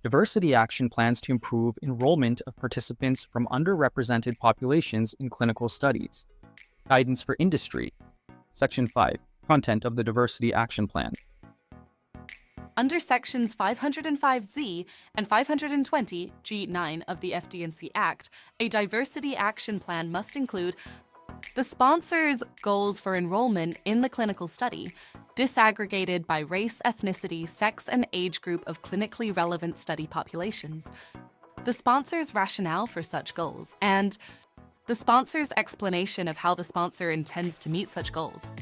Diversity action plans to improve enrollment of participants from underrepresented populations in clinical studies. Guidance for industry. Section 5. Content of the Diversity Action Plan. Under Sections 505Z and 520 G9 of the FD&C Act, a diversity action plan must include the sponsor's goals for enrollment in the clinical study, disaggregated by race, ethnicity, sex, and age group of clinically relevant study populations, the sponsor's rationale for such goals, and the sponsor's explanation of how the sponsor intends to meet such goals.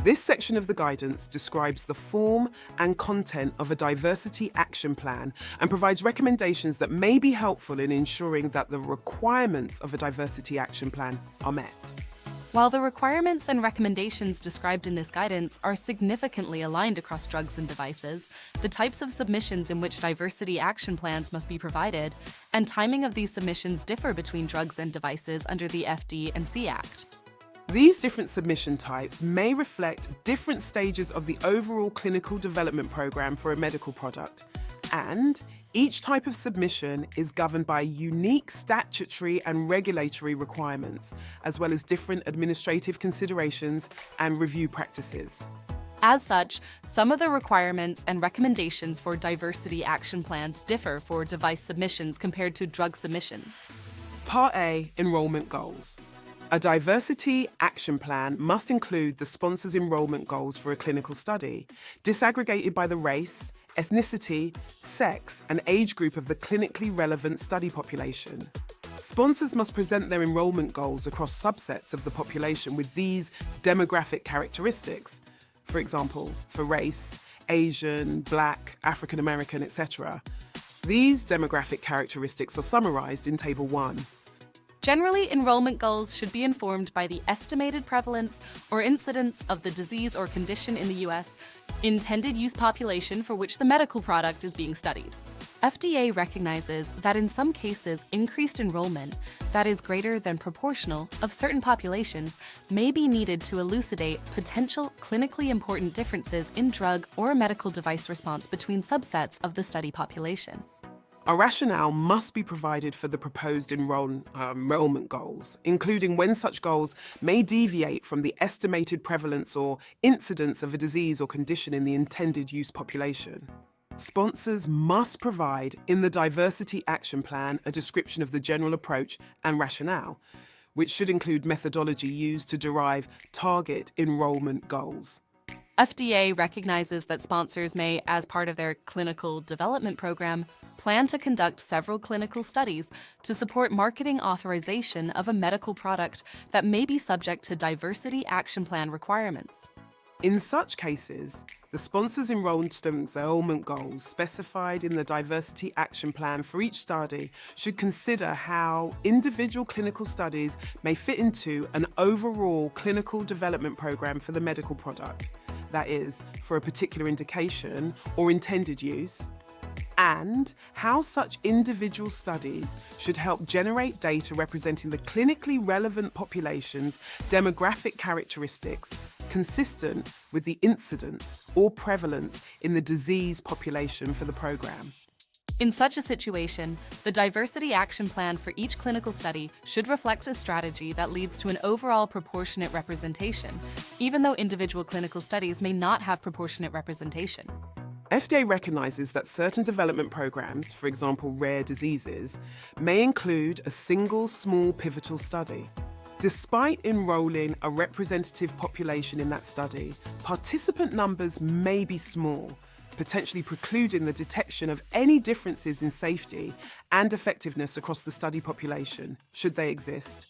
This section of the guidance describes the form and content of a diversity action plan and provides recommendations that may be helpful in ensuring that the requirements of a diversity action plan are met. While the requirements and recommendations described in this guidance are significantly aligned across drugs and devices, the types of submissions in which diversity action plans must be provided and timing of these submissions differ between drugs and devices under the FD&C Act. These different submission types may reflect different stages of the overall clinical development program for a medical product, and each type of submission is governed by unique statutory and regulatory requirements, as well as different administrative considerations and review practices. As such, some of the requirements and recommendations for diversity action plans differ for device submissions compared to drug submissions. Part A, Enrollment Goals. A diversity action plan must include the sponsor's enrollment goals for a clinical study, disaggregated by the race, ethnicity, sex, and age group of the clinically relevant study population. Sponsors must present their enrollment goals across subsets of the population with these demographic characteristics. For example, for race, Asian, Black, African American, etc. These demographic characteristics are summarized in Table 1. Generally, enrollment goals should be informed by the estimated prevalence or incidence of the disease or condition in the U.S. intended use population for which the medical product is being studied. FDA recognizes that in some cases, increased enrollment that is greater than proportional of certain populations may be needed to elucidate potential clinically important differences in drug or medical device response between subsets of the study population. A rationale must be provided for the proposed enrollment goals, including when such goals may deviate from the estimated prevalence or incidence of a disease or condition in the intended use population. Sponsors must provide in the Diversity Action Plan a description of the general approach and rationale, which should include methodology used to derive target enrollment goals. FDA recognizes that sponsors may, as part of their clinical development program, plan to conduct several clinical studies to support marketing authorization of a medical product that may be subject to diversity action plan requirements. In such cases, the sponsor's enrollment goals specified in the Diversity Action Plan for each study should consider how individual clinical studies may fit into an overall clinical development program for the medical product, that is, for a particular indication or intended use, and how such individual studies should help generate data representing the clinically relevant population's demographic characteristics consistent with the incidence or prevalence in the disease population for the program. In such a situation, the Diversity Action Plan for each clinical study should reflect a strategy that leads to an overall proportionate representation, even though individual clinical studies may not have proportionate representation. FDA recognizes that certain development programs, for example rare diseases, may include a single small pivotal study. Despite enrolling a representative population in that study, participant numbers may be small, potentially precluding the detection of any differences in safety and effectiveness across the study population, should they exist,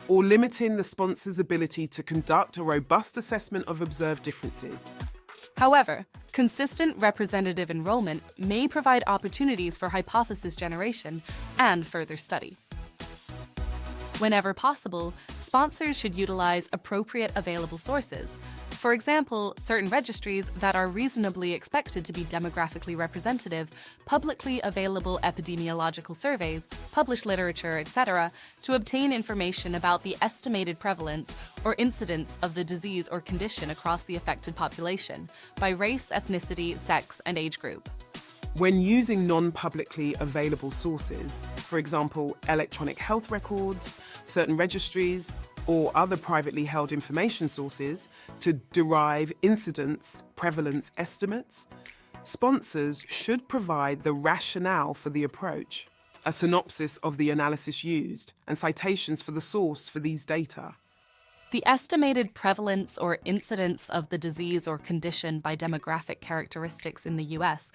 or limiting the sponsor's ability to conduct a robust assessment of observed differences. However, consistent representative enrollment may provide opportunities for hypothesis generation and further study. Whenever possible, sponsors should utilize appropriate available sources. For example, certain registries that are reasonably expected to be demographically representative, publicly available epidemiological surveys, published literature, etc., to obtain information about the estimated prevalence or incidence of the disease or condition across the affected population by race, ethnicity, sex, and age group. When using non-publicly available sources, for example, electronic health records, certain registries, or other privately held information sources to derive incidence prevalence estimates, sponsors should provide the rationale for the approach, a synopsis of the analysis used, and citations for the source for these data. The estimated prevalence or incidence of the disease or condition by demographic characteristics in the US,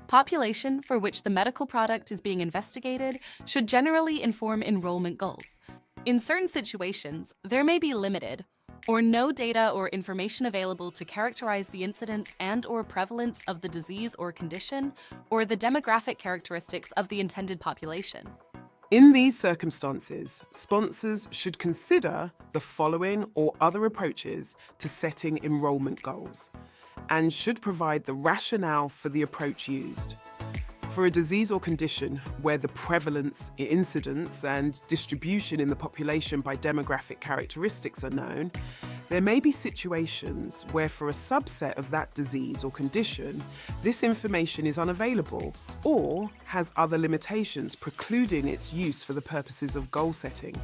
population for which the medical product is being investigated, should generally inform enrollment goals. In certain situations, there may be limited or no data or information available to characterize the incidence and/or prevalence of the disease or condition or the demographic characteristics of the intended population. In these circumstances, sponsors should consider the following or other approaches to setting enrollment goals and should provide the rationale for the approach used. For a disease or condition where the prevalence, incidence, and distribution in the population by demographic characteristics are known, there may be situations where for a subset of that disease or condition, this information is unavailable or has other limitations precluding its use for the purposes of goal setting.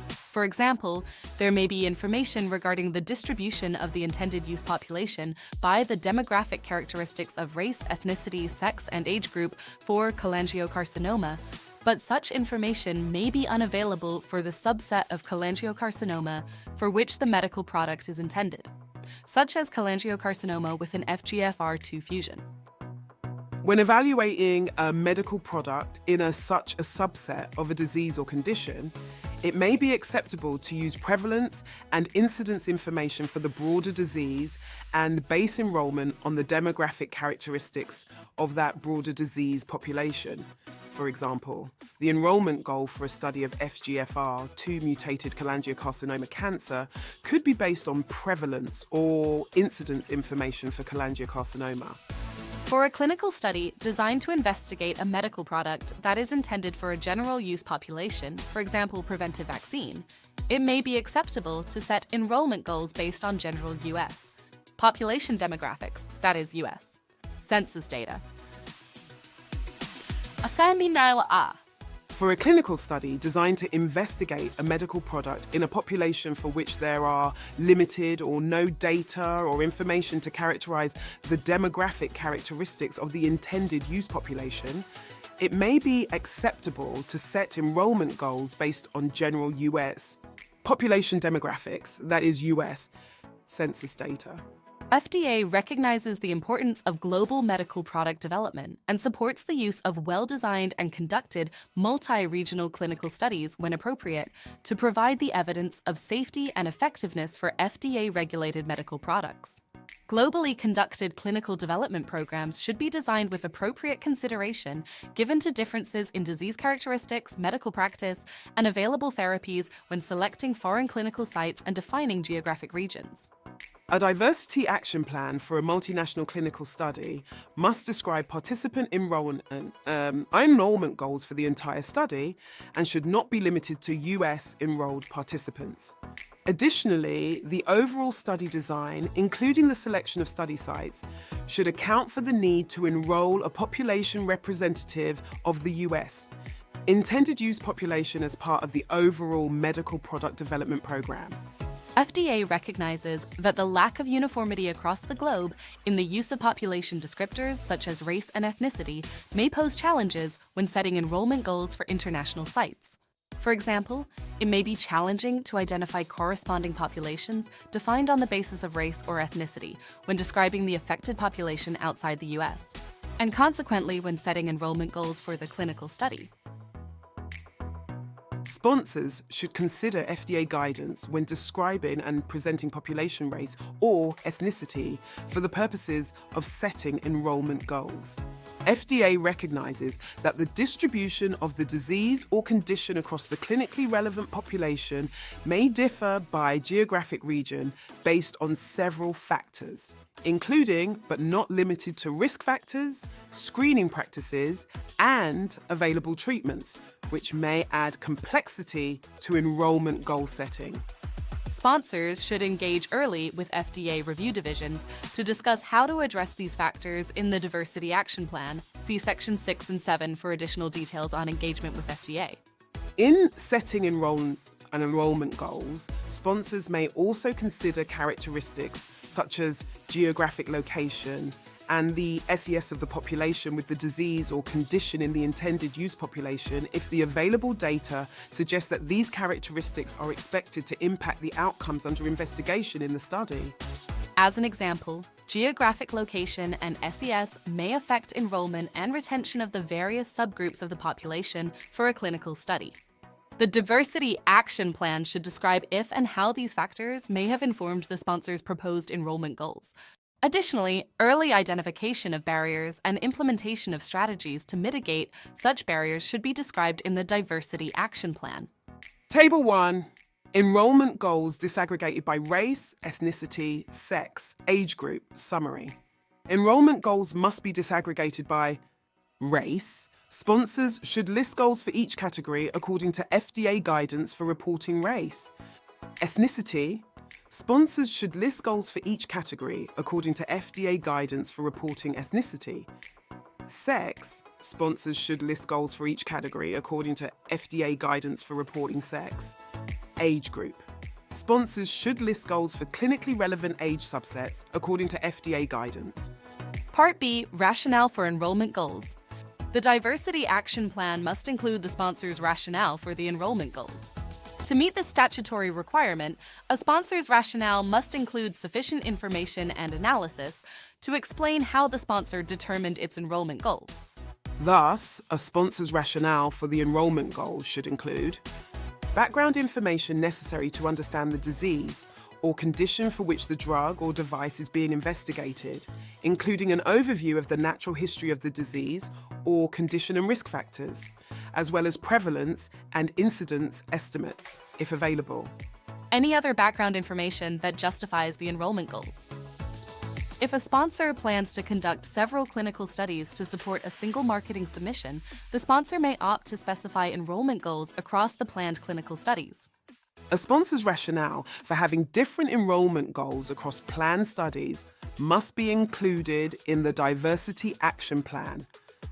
For example, there may be information regarding the distribution of the intended use population by the demographic characteristics of race, ethnicity, sex, and age group for cholangiocarcinoma, but such information may be unavailable for the subset of cholangiocarcinoma for which the medical product is intended, such as cholangiocarcinoma with an FGFR2 fusion. When evaluating a medical product in such a subset of a disease or condition, it may be acceptable to use prevalence and incidence information for the broader disease and base enrollment on the demographic characteristics of that broader disease population. For example, the enrollment goal for a study of FGFR2 mutated cholangiocarcinoma cancer could be based on prevalence or incidence information for cholangiocarcinoma. For a clinical study designed to investigate a medical product that is intended for a general use population, for example, preventive vaccine, it may be acceptable to set enrollment goals based on general US population demographics, that is US census data. For a clinical study designed to investigate a medical product in a population for which there are limited or no data or information to characterize the demographic characteristics of the intended use population, it may be acceptable to set enrollment goals based on general US population demographics, that is US census data. FDA recognizes the importance of global medical product development and supports the use of well-designed and conducted multi-regional clinical studies when appropriate to provide the evidence of safety and effectiveness for FDA-regulated medical products. Globally conducted clinical development programs should be designed with appropriate consideration given to differences in disease characteristics, medical practice, and available therapies when selecting foreign clinical sites and defining geographic regions. A diversity action plan for a multinational clinical study must describe participant enrollment goals for the entire study and should not be limited to US enrolled participants. Additionally, the overall study design, including the selection of study sites, should account for the need to enroll a population representative of the US intended use population as part of the overall medical product development program. FDA recognizes that the lack of uniformity across the globe in the use of population descriptors such as race and ethnicity may pose challenges when setting enrollment goals for international sites. For example, it may be challenging to identify corresponding populations defined on the basis of race or ethnicity when describing the affected population outside the US, and consequently when setting enrollment goals for the clinical study. Sponsors should consider FDA guidance when describing and presenting population race or ethnicity for the purposes of setting enrollment goals. FDA recognizes that the distribution of the disease or condition across the clinically relevant population may differ by geographic region based on several factors, including but not limited to risk factors, screening practices, and available treatments, which may add complexity to enrollment goal setting. Sponsors should engage early with FDA review divisions to discuss how to address these factors in the Diversity Action Plan. See Section 6 and 7 for additional details on engagement with FDA. In setting enrollment goals, sponsors may also consider characteristics such as geographic location and the SES of the population with the disease or condition in the intended use population if the available data suggests that these characteristics are expected to impact the outcomes under investigation in the study. As an example, geographic location and SES may affect enrollment and retention of the various subgroups of the population for a clinical study. The Diversity Action Plan should describe if and how these factors may have informed the sponsor's proposed enrollment goals. Additionally, early identification of barriers and implementation of strategies to mitigate such barriers should be described in the Diversity Action Plan. Table 1. Enrollment goals disaggregated by race, ethnicity, sex, age group, summary. Enrollment goals must be disaggregated by race. Sponsors should list goals for each category according to FDA guidance for reporting race. Ethnicity. Sponsors should list goals for each category according to FDA guidance for reporting ethnicity. Sex. Sponsors should list goals for each category according to FDA guidance for reporting sex. Age group. Sponsors should list goals for clinically relevant age subsets according to FDA guidance. Part B, Rationale for Enrollment Goals. The Diversity Action Plan must include the sponsor's rationale for the enrollment goals. To meet the statutory requirement, a sponsor's rationale must include sufficient information and analysis to explain how the sponsor determined its enrollment goals. Thus, a sponsor's rationale for the enrollment goals should include background information necessary to understand the disease or condition for which the drug or device is being investigated, including an overview of the natural history of the disease or condition and risk factors, as well as prevalence and incidence estimates, if available. Any other background information that justifies the enrollment goals. If a sponsor plans to conduct several clinical studies to support a single marketing submission, the sponsor may opt to specify enrollment goals across the planned clinical studies. A sponsor's rationale for having different enrollment goals across planned studies must be included in the Diversity Action Plan.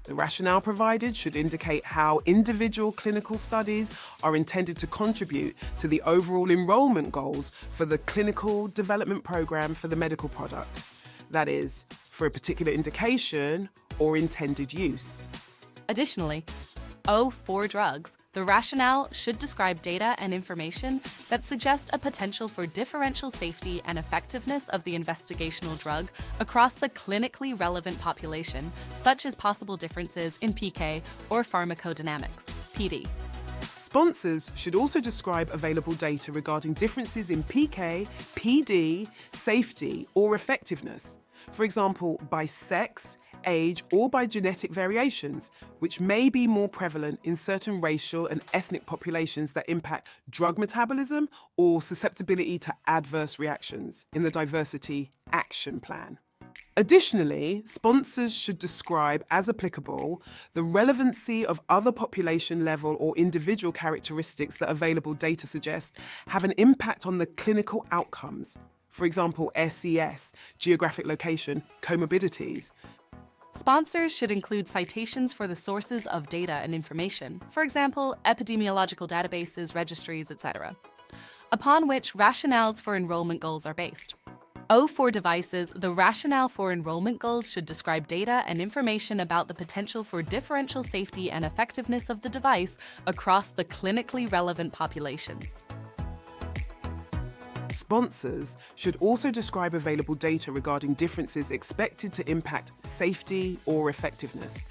The rationale provided should indicate how individual clinical studies are intended to contribute to the overall enrollment goals for the clinical development program for the medical product. That is, for a particular indication or intended use. Additionally, for drugs, the rationale should describe data and information that suggest a potential for differential safety and effectiveness of the investigational drug across the clinically relevant population, such as possible differences in PK or pharmacodynamics, PD. Sponsors should also describe available data regarding differences in PK, PD, safety, or effectiveness. For example, by sex, age, or by genetic variations, which may be more prevalent in certain racial and ethnic populations that impact drug metabolism or susceptibility to adverse reactions in the Diversity Action Plan. Additionally, sponsors should describe, as applicable, the relevancy of other population level or individual characteristics that available data suggest have an impact on the clinical outcomes. For example, SES, geographic location, comorbidities. Sponsors should include citations for the sources of data and information, for example, epidemiological databases, registries, etc., upon which rationales for enrollment goals are based. For devices, the rationale for enrollment goals should describe data and information about the potential for differential safety and effectiveness of the device across the clinically relevant populations. Sponsors should also describe available data regarding differences expected to impact safety or effectiveness.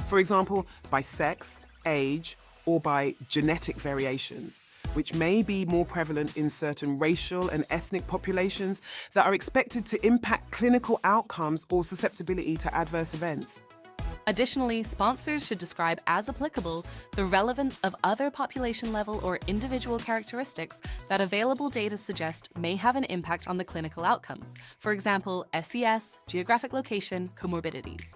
For example, by sex, age, or by genetic variations, which may be more prevalent in certain racial and ethnic populations that are expected to impact clinical outcomes or susceptibility to adverse events. Additionally, sponsors should describe, as applicable, the relevance of other population-level or individual characteristics that available data suggest may have an impact on the clinical outcomes, for example, SES, geographic location, comorbidities.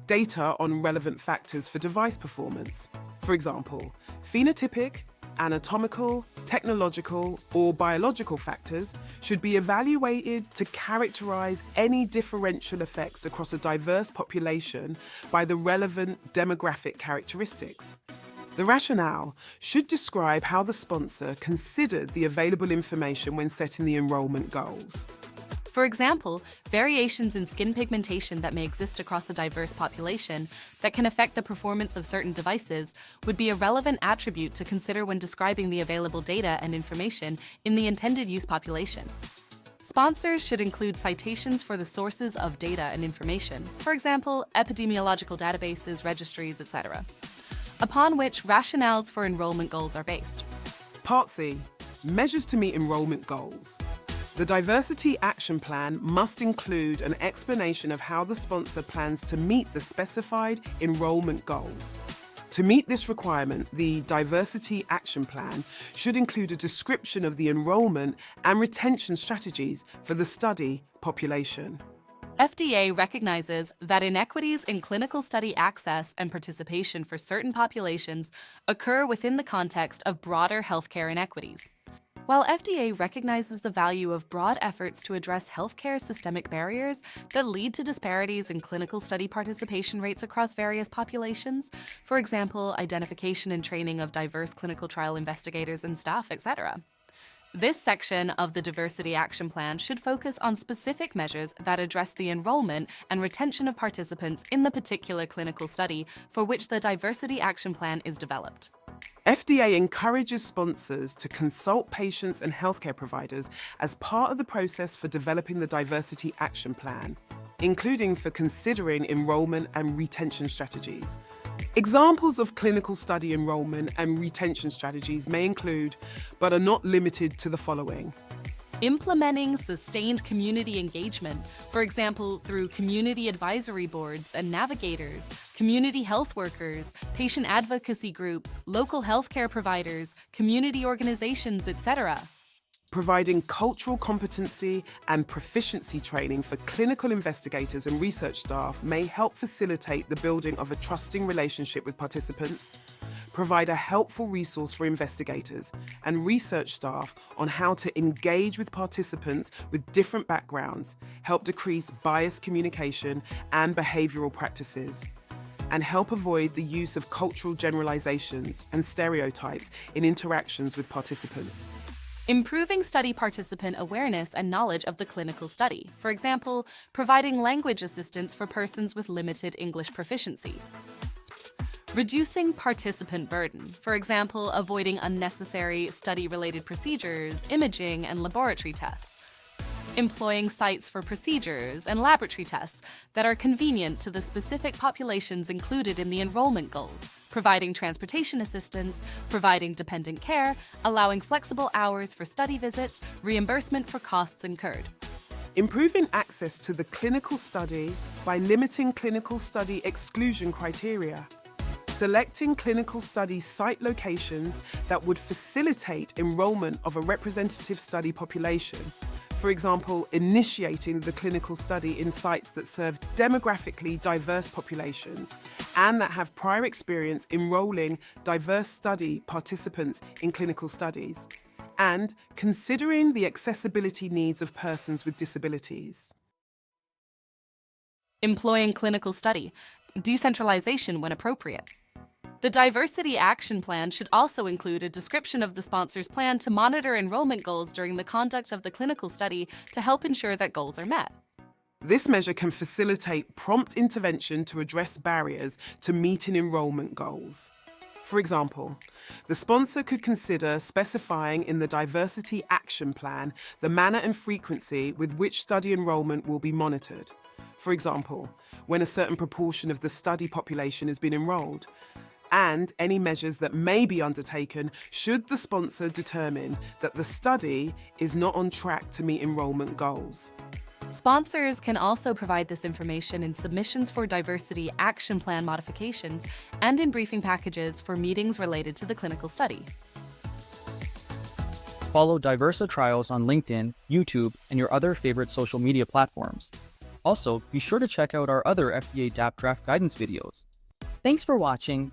Data on relevant factors for device performance. For example, phenotypic anatomical, technological, or biological factors should be evaluated to characterize any differential effects across a diverse population by the relevant demographic characteristics. The rationale should describe how the sponsor considered the available information when setting the enrollment goals. For example, variations in skin pigmentation that may exist across a diverse population that can affect the performance of certain devices would be a relevant attribute to consider when describing the available data and information in the intended use population. Sponsors should include citations for the sources of data and information, for example, epidemiological databases, registries, etc., upon which rationales for enrollment goals are based. Part C, measures to meet enrollment goals. The Diversity Action Plan must include an explanation of how the sponsor plans to meet the specified enrollment goals. To meet this requirement, the Diversity Action Plan should include a description of the enrollment and retention strategies for the study population. FDA recognizes that inequities in clinical study access and participation for certain populations occur within the context of broader healthcare inequities. While FDA recognizes the value of broad efforts to address healthcare systemic barriers that lead to disparities in clinical study participation rates across various populations, for example, identification and training of diverse clinical trial investigators and staff, etc., this section of the Diversity Action Plan should focus on specific measures that address the enrollment and retention of participants in the particular clinical study for which the Diversity Action Plan is developed. FDA encourages sponsors to consult patients and healthcare providers as part of the process for developing the Diversity Action Plan, including for considering enrollment and retention strategies. Examples of clinical study enrollment and retention strategies may include, but are not limited to, the following. Implementing sustained community engagement, for example, through community advisory boards and navigators, community health workers, patient advocacy groups, local healthcare providers, community organizations, etc. Providing cultural competency and proficiency training for clinical investigators and research staff may help facilitate the building of a trusting relationship with participants. Provide a helpful resource for investigators and research staff on how to engage with participants with different backgrounds, help decrease biased communication and behavioral practices, and help avoid the use of cultural generalizations and stereotypes in interactions with participants. Improving study participant awareness and knowledge of the clinical study, for example, providing language assistance for persons with limited English proficiency. Reducing participant burden, for example, avoiding unnecessary study-related procedures, imaging, and laboratory tests. Employing sites for procedures and laboratory tests that are convenient to the specific populations included in the enrollment goals. Providing transportation assistance, providing dependent care, allowing flexible hours for study visits, reimbursement for costs incurred. Improving access to the clinical study by limiting clinical study exclusion criteria. Selecting clinical study site locations that would facilitate enrollment of a representative study population. For example, initiating the clinical study in sites that serve demographically diverse populations and that have prior experience enrolling diverse study participants in clinical studies, and considering the accessibility needs of persons with disabilities. Employing clinical study, decentralization when appropriate. The Diversity Action Plan should also include a description of the sponsor's plan to monitor enrollment goals during the conduct of the clinical study to help ensure that goals are met. This measure can facilitate prompt intervention to address barriers to meeting enrollment goals. For example, the sponsor could consider specifying in the Diversity Action Plan the manner and frequency with which study enrollment will be monitored. For example, when a certain proportion of the study population has been enrolled, and any measures that may be undertaken should the sponsor determine that the study is not on track to meet enrollment goals. Sponsors can also provide this information in submissions for Diversity Action Plan modifications and in briefing packages for meetings related to the clinical study. Follow Diversa Trials on LinkedIn, YouTube, and your other favorite social media platforms. Also, be sure to check out our other FDA DAP draft guidance videos. Thanks for watching,